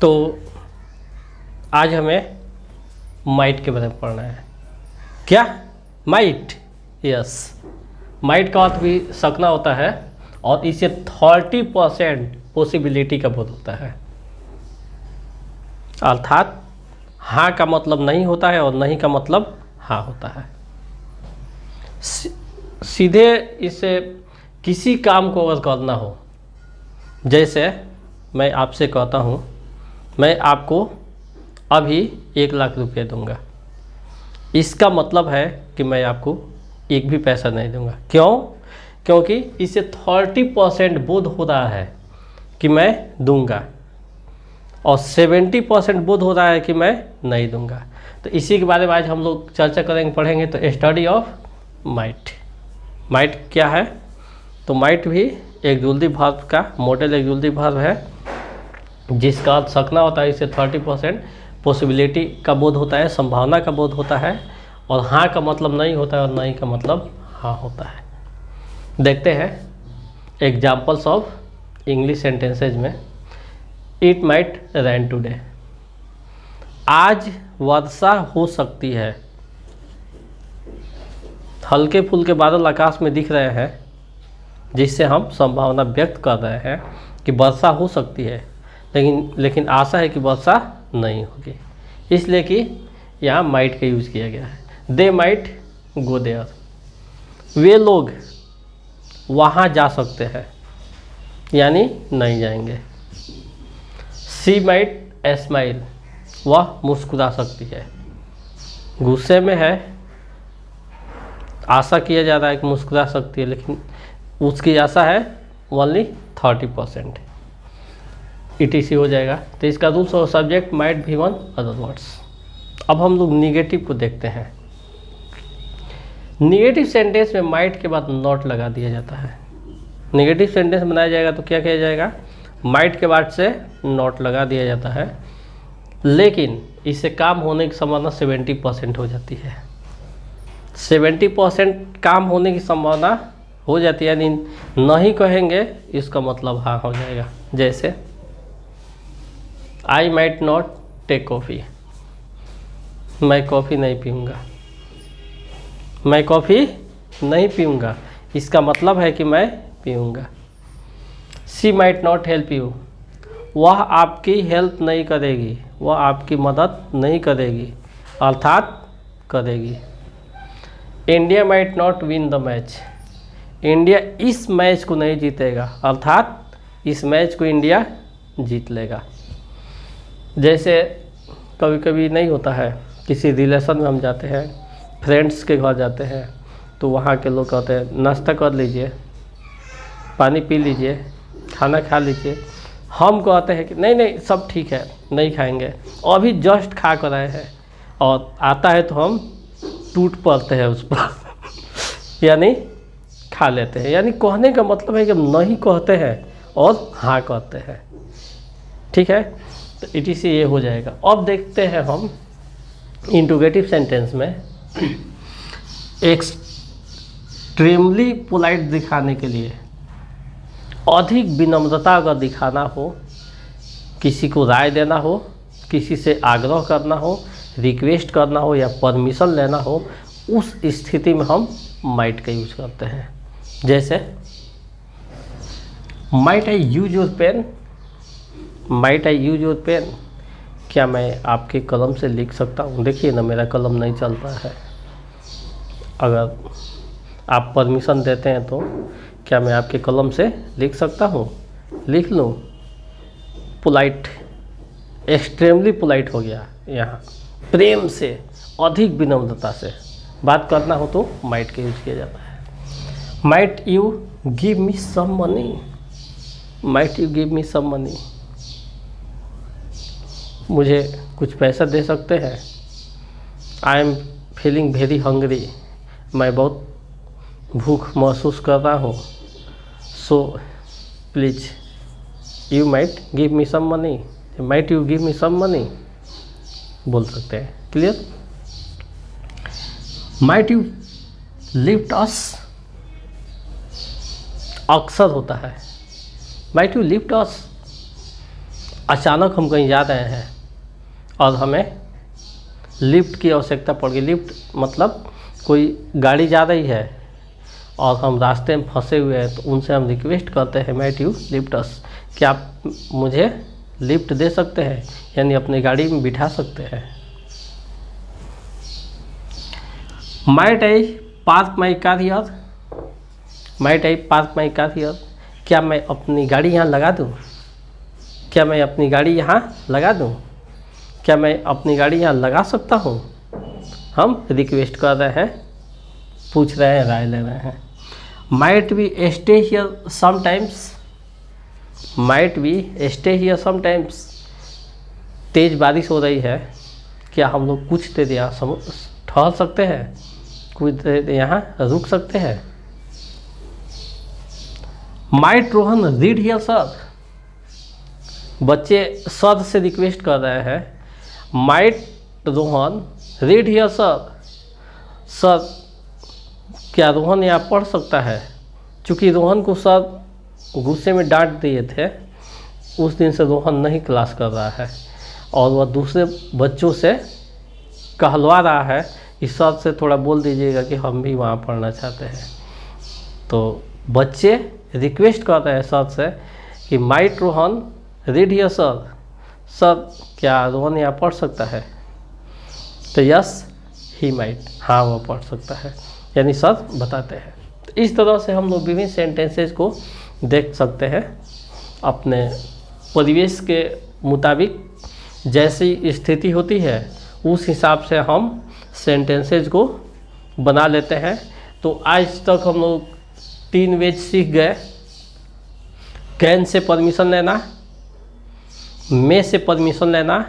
तो आज हमें माइट के बारे में पढ़ना है। क्या माइट? यस, माइट का अर्थ भी सकना होता है और इसे 30% पॉसिबिलिटी का बोध होता है। अर्थात हाँ का मतलब नहीं होता है और नहीं का मतलब हाँ होता है। सीधे इसे किसी काम को अगर करना हो, जैसे मैं आपसे कहता हूँ मैं आपको अभी 1,00,000 रुपये दूंगा, इसका मतलब है कि मैं आपको एक भी पैसा नहीं दूंगा। क्यों? क्योंकि इसे 30% बोध हो रहा है कि मैं दूंगा और 70% बोध हो रहा है कि मैं नहीं दूंगा। तो इसी के बारे में आज हम लोग चर्चा करेंगे, पढ़ेंगे। तो स्टडी ऑफ माइट। माइट क्या है? तो माइट भी एक जुल्दी वर्ब का मॉडल, एक जुल्दी वर्ब है जिसका अर्थ सकना होता है। इसे 30% पॉसिबिलिटी का बोध होता है, संभावना का बोध होता है, और हाँ का मतलब नहीं होता है और नहीं का मतलब हाँ होता है। देखते हैं एग्जाम्पल्स ऑफ इंग्लिश सेंटेंसेज में। इट माइट रेन टुडे, आज वर्षा हो सकती है। हल्के फुल्के बादल आकाश में दिख रहे हैं जिससे हम संभावना व्यक्त कर रहे हैं कि वर्षा हो सकती है, लेकिन आशा है कि वर्षा नहीं होगी, इसलिए कि यहाँ माइट का यूज़ किया गया है। दे माइट गो देयर, वे लोग वहाँ जा सकते हैं, यानी नहीं जाएंगे। शी माइट स्माइल, वह मुस्कुरा सकती है। गुस्से में है, आशा किया जा रहा है कि मुस्कुरा सकती है, लेकिन उसकी आशा है ओनली 30%। ETC हो जाएगा। तो इसका रूल्स और सब्जेक्ट माइट भी वन अदर वर्ड्स। अब हम लोग निगेटिव को देखते हैं। निगेटिव सेंटेंस में माइट के बाद नॉट लगा दिया जाता है। निगेटिव सेंटेंस बनाया जाएगा तो क्या किया जाएगा? माइट के बाद से नॉट लगा दिया जाता है, लेकिन इससे काम होने की संभावना 70% हो जाती है। 70% काम होने की संभावना हो जाती है, यानी नहीं कहेंगे इसका मतलब हाँ हो जाएगा। जैसे I might not take coffee, मैं कॉफ़ी नहीं पीऊँगा। मैं कॉफ़ी नहीं पीऊँगा, इसका मतलब है कि मैं पीऊँगा। She might not help you, वह आपकी हेल्प नहीं करेगी, वह आपकी मदद नहीं करेगी, अर्थात करेगी। India might not win the match, India इस मैच को नहीं जीतेगा, अर्थात इस मैच को इंडिया जीत लेगा। जैसे कभी कभी नहीं होता है, किसी रिलेशन में हम जाते हैं, फ्रेंड्स के घर जाते हैं, तो वहाँ के लोग कहते हैं नाश्ता कर लीजिए, पानी पी लीजिए, खाना खा लीजिए। हम कहते हैं कि नहीं नहीं सब ठीक है, नहीं खाएंगे, अभी जस्ट खा कर आए हैं, और आता है तो हम टूट पड़ते हैं उस पर यानी खा लेते हैं। यानी कहने का मतलब है कि हम नहीं कहते हैं और हाँ कहते हैं। ठीक है, तो ETC ये हो जाएगा। अब देखते हैं हम इंट्रोगेटिव सेंटेंस में एक्सट्रीमली पोलाइट दिखाने के लिए, अधिक विनम्रता अगर दिखाना हो, किसी को राय देना हो, किसी से आग्रह करना हो, रिक्वेस्ट करना हो या परमिशन लेना हो, उस स्थिति में हम माइट का यूज करते हैं। जैसे might I use your pen, might I use your pen, क्या मैं आपके कलम से लिख सकता हूँ? देखिए ना मेरा कलम नहीं चलता है, अगर आप परमिशन देते हैं तो क्या मैं आपके कलम से लिख सकता हूँ? लिख लूँ। पोलाइट, एक्सट्रीमली पोलाइट हो गया। यहाँ प्रेम से, अधिक विनम्रता से बात करना हो तो माइट का यूज किया जाता है। Might you give me some money, might you give me some money, मुझे कुछ पैसा दे सकते हैं? I am feeling very hungry, मैं बहुत भूख महसूस कर रहा हूँ, so please you might give me some money, might you give me some money बोल सकते हैं। Clear? Might you lift us, अक्सर होता है। माइट यू लिफ्ट अस, अचानक हम कहीं जा रहे हैं और हमें लिफ्ट की आवश्यकता पड़ गई। लिफ्ट मतलब कोई गाड़ी जा रही है और हम रास्ते में फंसे हुए हैं, तो उनसे हम रिक्वेस्ट करते हैं माइट यू लिफ्ट अस, क्या आप मुझे लिफ्ट दे सकते हैं, यानी अपनी गाड़ी में बिठा सकते हैं। Might I park my car here, might I park my car here, क्या मैं अपनी गाड़ी यहाँ लगा दूँ, क्या मैं अपनी गाड़ी यहाँ लगा दूँ, क्या मैं अपनी गाड़ी यहाँ लगा सकता हूँ। हम रिक्वेस्ट कर रहे हैं, पूछ रहे हैं, राय ले रहे हैं। Might be stay here sometimes, might be stay here sometimes, तेज़ बारिश हो रही है, क्या हम लोग कुछ देर यहाँ ठहर सकते हैं, कुछ देर यहाँ रुक सकते हैं। Might Rohan read here sir, बच्चे सर से रिक्वेस्ट कर रहे हैं। Might Rohan read here sir, sir क्या रोहन यहाँ पढ़ सकता है। चूँकि रोहन को सर गुस्से में डांट दिए थे, उस दिन से रोहन नहीं क्लास कर रहा है और वह दूसरे बच्चों से कहलवा रहा है कि सर से थोड़ा बोल दीजिएगा कि हम भी वहाँ पढ़ना चाहते हैं। तो बच्चे रिक्वेस्ट कर रहे हैं सर से कि might Rohan read here sir, sir क्या रोहन यहाँ पढ़ सकता है। तो यस ही माइट, हाँ वो पढ़ सकता है, यानी सर बताते हैं। तो इस तरह से हम लोग विभिन्न सेंटेंसेस को देख सकते हैं। अपने परिवेश के मुताबिक जैसी स्थिति होती है उस हिसाब से हम सेंटेंसेस को बना लेते हैं। तो आज तक हम लोग 3 वेज सीख गए। कैन से परमिशन लेना, मे से परमिशन लेना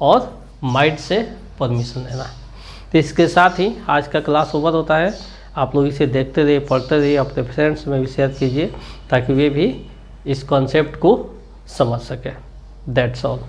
और माइट से परमिशन लेना। तो इसके साथ ही आज का क्लास ओवर होता है। आप लोग इसे देखते रहिए, पढ़ते रहिए, अपने फ्रेंड्स में भी शेयर कीजिए ताकि वे भी इस कॉन्सेप्ट को समझ सकें। That's all.